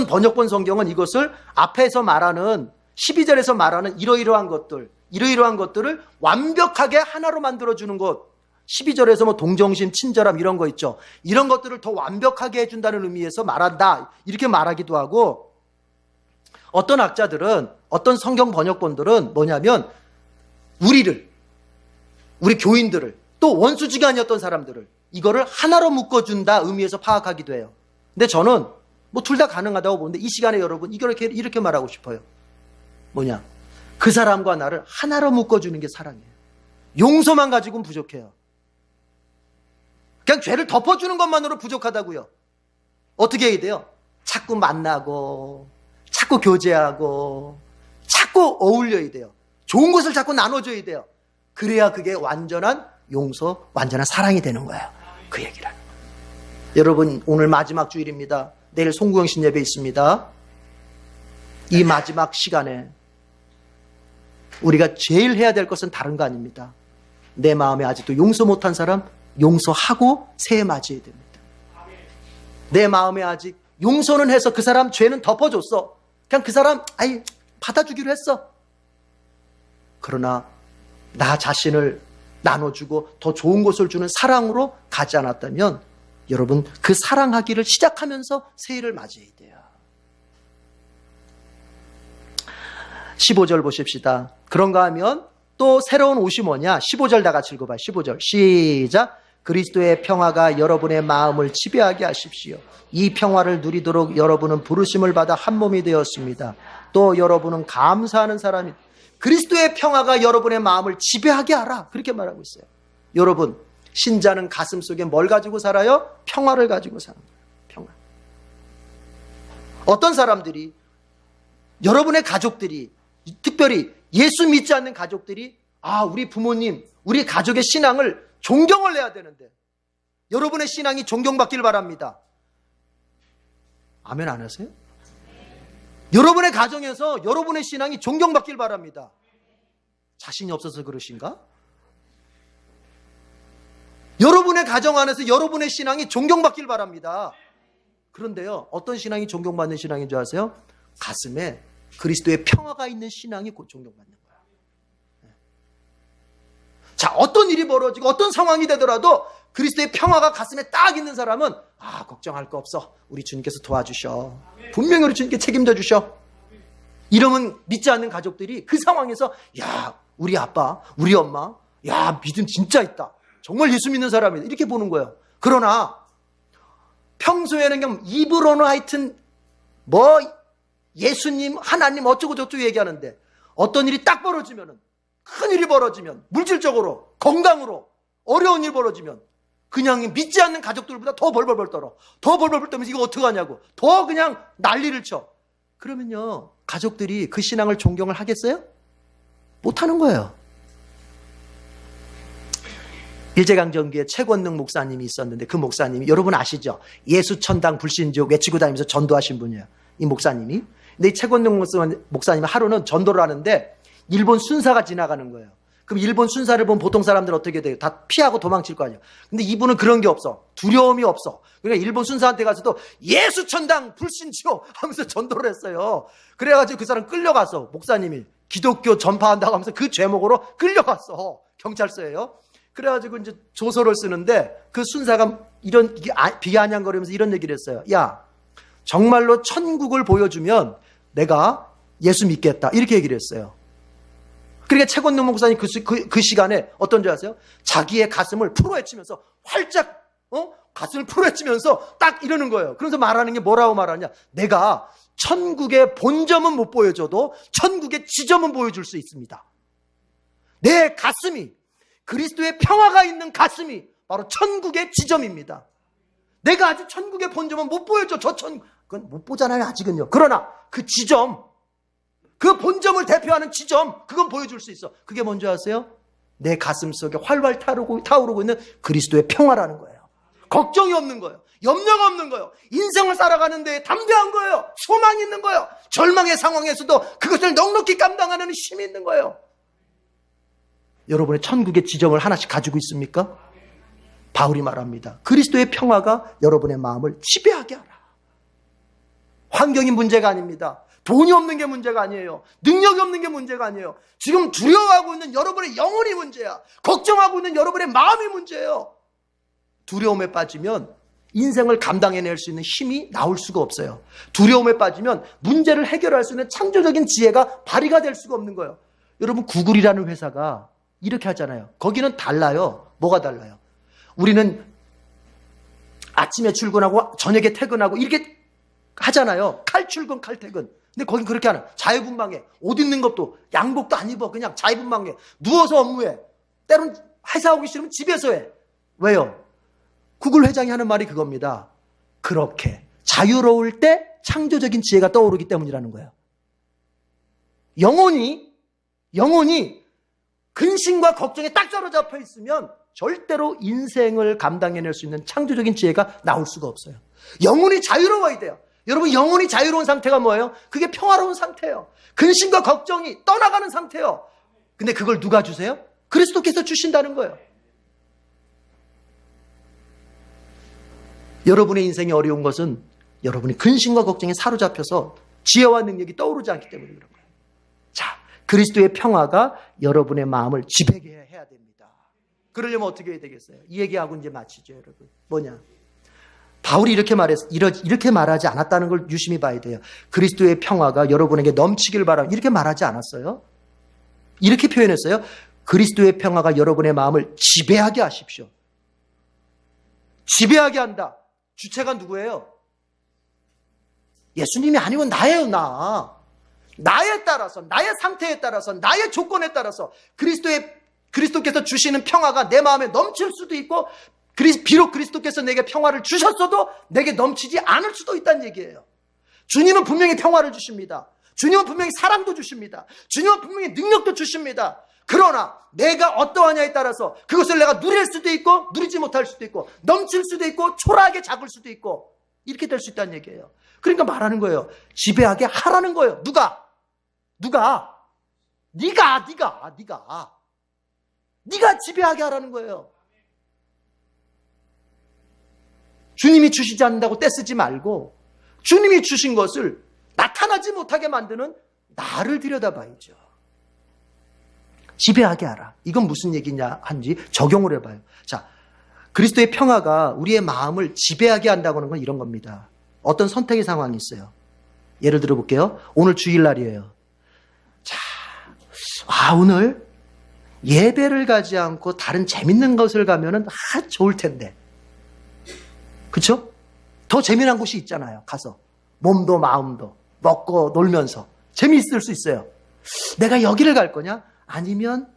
번역본 성경은 이것을 앞에서 말하는 12절에서 말하는 이러이러한 것들을 완벽하게 하나로 만들어주는 것. 12절에서 뭐 동정심, 친절함 이런 거 있죠. 이런 것들을 더 완벽하게 해준다는 의미에서 말한다. 이렇게 말하기도 하고 어떤 학자들은, 어떤 성경 번역본들은 뭐냐면 우리 교인들을 또 원수지간이었던 사람들을 이거를 하나로 묶어준다 의미에서 파악하기도 해요. 근데 저는 뭐 둘 다 가능하다고 보는데 이 시간에 여러분 이렇게 말하고 싶어요. 뭐냐? 그 사람과 나를 하나로 묶어주는 게 사랑이에요. 용서만 가지고는 부족해요. 그냥 죄를 덮어주는 것만으로 부족하다고요. 어떻게 해야 돼요? 자꾸 만나고 자꾸 교제하고 자꾸 어울려야 돼요. 좋은 것을 자꾸 나눠줘야 돼요. 그래야 그게 완전한 용서, 완전한 사랑이 되는 거예요. 그 얘기를. 여러분, 오늘 마지막 주일입니다. 내일 송구영신 예배 있습니다. 이 마지막 시간에 우리가 제일 해야 될 것은 다른 거 아닙니다. 내 마음에 아직도 용서 못한 사람 용서하고 새해 맞이해야 됩니다. 내 마음에 아직 용서는 해서 그 사람 죄는 덮어줬어. 그냥 그 사람 받아주기로 했어. 그러나 나 자신을 나눠주고 더 좋은 것을 주는 사랑으로 가지 않았다면 여러분 그 사랑하기를 시작하면서 새해를 맞이해야 돼요. 15절 보십시다. 그런가 하면 또 새로운 옷이 뭐냐? 15절 다 같이 읽어봐요. 15절 시작. 그리스도의 평화가 여러분의 마음을 지배하게 하십시오. 이 평화를 누리도록 여러분은 부르심을 받아 한 몸이 되었습니다. 또 여러분은 감사하는 사람이 그리스도의 평화가 여러분의 마음을 지배하게 하라. 그렇게 말하고 있어요. 여러분, 신자는 가슴 속에 뭘 가지고 살아요? 평화를 가지고 사는 거예요. 어떤 사람들이, 여러분의 가족들이, 특별히 예수 믿지 않는 가족들이 우리 부모님, 우리 가족의 신앙을 존경을 해야 되는데 여러분의 신앙이 존경받길 바랍니다. 아멘 안 하세요? 여러분의 가정에서 여러분의 신앙이 존경받길 바랍니다. 자신이 없어서 그러신가? 여러분의 가정 안에서 여러분의 신앙이 존경받길 바랍니다. 그런데요, 어떤 신앙이 존경받는 신앙인 줄 아세요? 가슴에 그리스도의 평화가 있는 신앙이 곧 존경받는 거야. 자, 어떤 일이 벌어지고 어떤 상황이 되더라도 그리스도의 평화가 가슴에 딱 있는 사람은 걱정할 거 없어. 우리 주님께서 도와주셔. 분명히 우리 주님께 책임져 주셔. 이러면 믿지 않는 가족들이 그 상황에서 우리 아빠, 우리 엄마, 믿음 진짜 있다. 정말 예수 믿는 사람이다. 이렇게 보는 거예요. 그러나 평소에는 그냥 입으로는 하여튼 예수님, 하나님 어쩌고 저쩌고 얘기하는데 어떤 일이 딱 벌어지면은, 큰 일이 벌어지면, 물질적으로, 건강으로 어려운 일이 벌어지면 그냥 믿지 않는 가족들보다 더 벌벌벌 떨어. 더 벌벌벌 떨면서 이거 어떡하냐고. 더 그냥 난리를 쳐. 그러면요, 가족들이 그 신앙을 존경을 하겠어요? 못하는 거예요. 일제강점기에 최권능 목사님이 있었는데 그 목사님이, 여러분 아시죠? 예수천당 불신지옥 외치고 다니면서 전도하신 분이에요. 이 목사님이. 근데 이 최권능 목사님이 하루는 전도를 하는데 일본 순사가 지나가는 거예요. 그럼 일본 순사를 보면 보통 사람들은 어떻게 돼요? 다 피하고 도망칠 거 아니에요. 근데 이분은 그런 게 없어. 두려움이 없어. 그러니까 일본 순사한테 가서도 예수천당 불신지옥 하면서 전도를 했어요. 그래가지고 그 사람 끌려가서, 목사님이 기독교 전파한다고 하면서 그 죄목으로 끌려갔어. 경찰서에요. 그래가지고 이제 조서를 쓰는데 그 순사가 이게 비아냥거리면서 이런 얘기를 했어요. 정말로 천국을 보여주면 내가 예수 믿겠다. 이렇게 얘기를 했어요. 그러니까 최권능 목사님 그 시간에 어떤 줄 아세요? 자기의 가슴을 풀어헤치면서 활짝 가슴을 풀어헤치면서 딱 이러는 거예요. 그래서 말하는 게 뭐라고 말하냐? 내가 천국의 본점은 못 보여줘도 천국의 지점은 보여줄 수 있습니다. 내 가슴이, 그리스도의 평화가 있는 가슴이 바로 천국의 지점입니다. 내가 아직 천국의 본점은 못 보여줘. 그건 못 보잖아요, 아직은요. 그러나 그 지점, 그 본점을 대표하는 지점, 그건 보여줄 수 있어. 그게 뭔지 아세요? 내 가슴 속에 활활 타오르고 있는 그리스도의 평화라는 거예요. 걱정이 없는 거예요. 염려가 없는 거예요. 인생을 살아가는 데 담대한 거예요. 소망이 있는 거예요. 절망의 상황에서도 그것을 넉넉히 감당하는 힘이 있는 거예요. 여러분의 천국의 지점을 하나씩 가지고 있습니까? 바울이 말합니다. 그리스도의 평화가 여러분의 마음을 지배하게 하라. 환경이 문제가 아닙니다. 돈이 없는 게 문제가 아니에요. 능력이 없는 게 문제가 아니에요. 지금 두려워하고 있는 여러분의 영혼이 문제야. 걱정하고 있는 여러분의 마음이 문제예요. 두려움에 빠지면 인생을 감당해낼 수 있는 힘이 나올 수가 없어요. 두려움에 빠지면 문제를 해결할 수 있는 창조적인 지혜가 발휘가 될 수가 없는 거예요. 여러분, 구글이라는 회사가 이렇게 하잖아요. 거기는 달라요. 뭐가 달라요? 우리는 아침에 출근하고 저녁에 퇴근하고 이렇게 하잖아요. 칼출근, 칼퇴근. 근데 거긴 그렇게 하는, 자유분방해. 옷 입는 것도 양복도 안 입어. 그냥 자유분방해. 누워서 업무해. 때론 회사 오기 싫으면 집에서 해. 왜요? 구글 회장이 하는 말이 그겁니다. 그렇게 자유로울 때 창조적인 지혜가 떠오르기 때문이라는 거예요. 영혼이 근심과 걱정에 딱 사로잡혀 있으면 절대로 인생을 감당해낼 수 있는 창조적인 지혜가 나올 수가 없어요. 영혼이 자유로워야 돼요. 여러분, 영혼이 자유로운 상태가 뭐예요? 그게 평화로운 상태예요. 근심과 걱정이 떠나가는 상태예요. 근데 그걸 누가 주세요? 그리스도께서 주신다는 거예요. 여러분의 인생이 어려운 것은 여러분이 근심과 걱정에 사로잡혀서 지혜와 능력이 떠오르지 않기 때문에 그런 거예요. 자, 그리스도의 평화가 여러분의 마음을 지배하게 해야 됩니다. 그러려면 어떻게 해야 되겠어요? 이 얘기하고 이제 마치죠, 여러분. 뭐냐? 바울이 이렇게 말하지 않았다는 걸 유심히 봐야 돼요. 그리스도의 평화가 여러분에게 넘치길 바랍니다. 이렇게 말하지 않았어요. 이렇게 표현했어요. 그리스도의 평화가 여러분의 마음을 지배하게 하십시오. 지배하게 한다. 주체가 누구예요? 예수님이 아니면 나예요, 나. 나에 따라서, 나의 상태에 따라서, 나의 조건에 따라서 그리스도께서 주시는 평화가 내 마음에 넘칠 수도 있고, 비록 그리스도께서 내게 평화를 주셨어도 내게 넘치지 않을 수도 있다는 얘기예요. 주님은 분명히 평화를 주십니다. 주님은 분명히 사랑도 주십니다. 주님은 분명히 능력도 주십니다. 그러나 내가 어떠하냐에 따라서 그것을 내가 누릴 수도 있고 누리지 못할 수도 있고 넘칠 수도 있고 초라하게 작을 수도 있고 이렇게 될 수 있다는 얘기예요. 그러니까 말하는 거예요. 지배하게 하라는 거예요. 누가? 네가 지배하게 하라는 거예요. 주님이 주시지 않는다고 떼쓰지 말고 주님이 주신 것을 나타나지 못하게 만드는 나를 들여다봐야죠. 지배하게 하라. 이건 무슨 얘기냐 한지 적용을 해봐요. 자, 그리스도의 평화가 우리의 마음을 지배하게 한다고 하는 건 이런 겁니다. 어떤 선택의 상황이 있어요. 예를 들어 볼게요. 오늘 주일날이에요. 자, 오늘 예배를 가지 않고 다른 재밌는 것을 가면은 좋을 텐데. 그렇죠? 더 재미난 곳이 있잖아요. 가서 몸도 마음도 먹고 놀면서 재미있을 수 있어요. 내가 여기를 갈 거냐? 아니면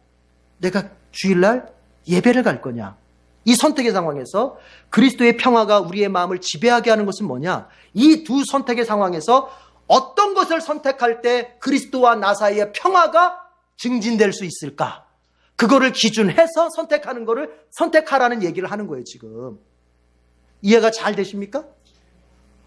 내가 주일날 예배를 갈 거냐? 이 선택의 상황에서 그리스도의 평화가 우리의 마음을 지배하게 하는 것은 뭐냐? 이 두 선택의 상황에서 어떤 것을 선택할 때 그리스도와 나 사이의 평화가 증진될 수 있을까? 그거를 기준해서 선택하는 거를 선택하라는 얘기를 하는 거예요, 지금. 이해가 잘 되십니까?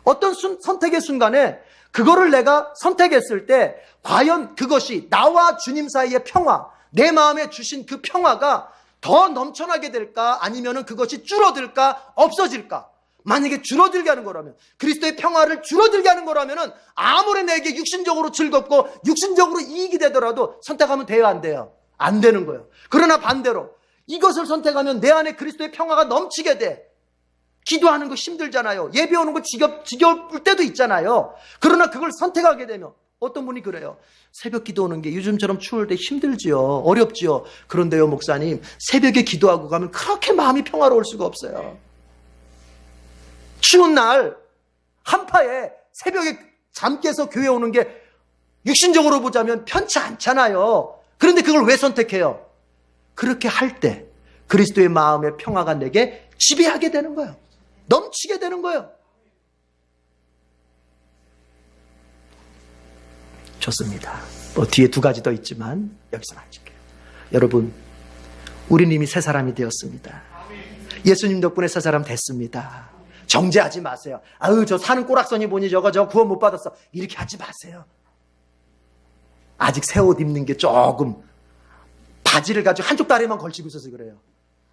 어떤 선택의 순간에 그거를 내가 선택했을 때 과연 그것이 나와 주님 사이의 평화, 내 마음에 주신 그 평화가 더 넘쳐나게 될까? 아니면 그것이 줄어들까? 없어질까? 만약에 줄어들게 하는 거라면, 그리스도의 평화를 줄어들게 하는 거라면 아무리 내게 육신적으로 즐겁고 육신적으로 이익이 되더라도 선택하면 돼요, 안 돼요? 안 되는 거예요. 그러나 반대로 이것을 선택하면 내 안에 그리스도의 평화가 넘치게 돼. 기도하는 거 힘들잖아요. 예배 오는 거 지겨울 때도 있잖아요. 그러나 그걸 선택하게 되면 어떤 분이 그래요. 새벽 기도 오는 게 요즘처럼 추울 때 힘들지요. 어렵지요. 그런데요, 목사님, 새벽에 기도하고 가면 그렇게 마음이 평화로울 수가 없어요. 추운 날 한파에 새벽에 잠 깨서 교회 오는 게 육신적으로 보자면 편치 않잖아요. 그런데 그걸 왜 선택해요? 그렇게 할 때 그리스도의 마음의 평화가 내게 지배하게 되는 거예요. 넘치게 되는 거예요. 좋습니다. 뒤에 두 가지 더 있지만 여기서 마칠게요. 여러분, 우리는 이미 새 사람이 되었습니다. 예수님 덕분에 새 사람 됐습니다. 정죄하지 마세요. 저 사는 꼬락서니 보니 저 구원 못 받았어. 이렇게 하지 마세요. 아직 새 옷 입는 게 조금 바지를 가지고 한쪽 다리만 걸치고 있어서 그래요.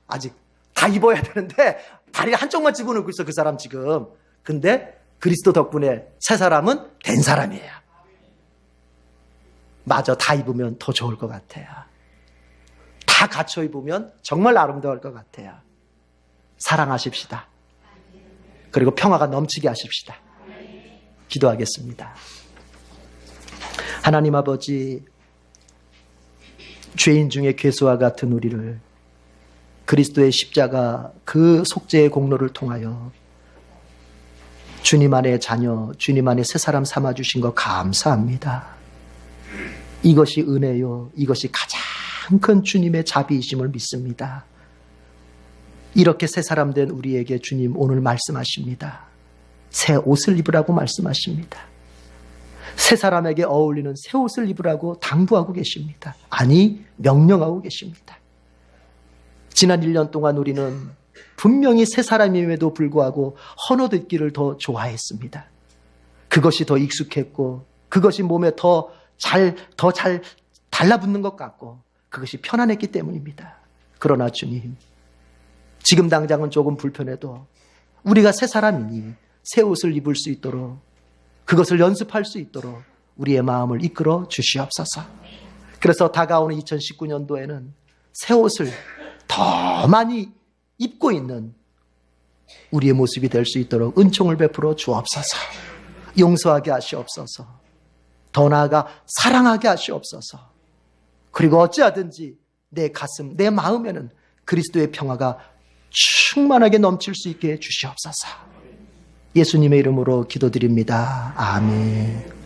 아직 다 입어야 되는데 다리 한쪽만 집어넣고 있어, 그 사람 지금. 근데 그리스도 덕분에 새 사람은 된 사람이에요. 마저 다 입으면 더 좋을 것 같아요. 다 갖춰 입으면 정말 아름다울 것 같아요. 사랑하십시다. 그리고 평화가 넘치게 하십시다. 기도하겠습니다. 하나님 아버지, 죄인 중에 괴수와 같은 우리를 그리스도의 십자가 그 속죄의 공로를 통하여 주님 안의 자녀, 주님 안의 새 사람 삼아주신 거 감사합니다. 이것이 은혜요, 이것이 가장 큰 주님의 자비이심을 믿습니다. 이렇게 새 사람 된 우리에게 주님 오늘 말씀하십니다. 새 옷을 입으라고 말씀하십니다. 새 사람에게 어울리는 새 옷을 입으라고 당부하고 계십니다. 아니, 명령하고 계십니다. 지난 1년 동안 우리는 분명히 새 사람임에도 불구하고 헌옷입기를 더 좋아했습니다. 그것이 더 익숙했고 그것이 몸에 더 잘 달라붙는 것 같고 그것이 편안했기 때문입니다. 그러나 주님, 지금 당장은 조금 불편해도 우리가 새 사람이니 새 옷을 입을 수 있도록, 그것을 연습할 수 있도록 우리의 마음을 이끌어 주시옵소서. 그래서 다가오는 2019년도에는 새 옷을 더 많이 입고 있는 우리의 모습이 될 수 있도록 은총을 베풀어 주옵소서. 용서하게 하시옵소서. 더 나아가 사랑하게 하시옵소서. 그리고 어찌하든지 내 가슴, 내 마음에는 그리스도의 평화가 충만하게 넘칠 수 있게 해 주시옵소서. 예수님의 이름으로 기도드립니다. 아멘.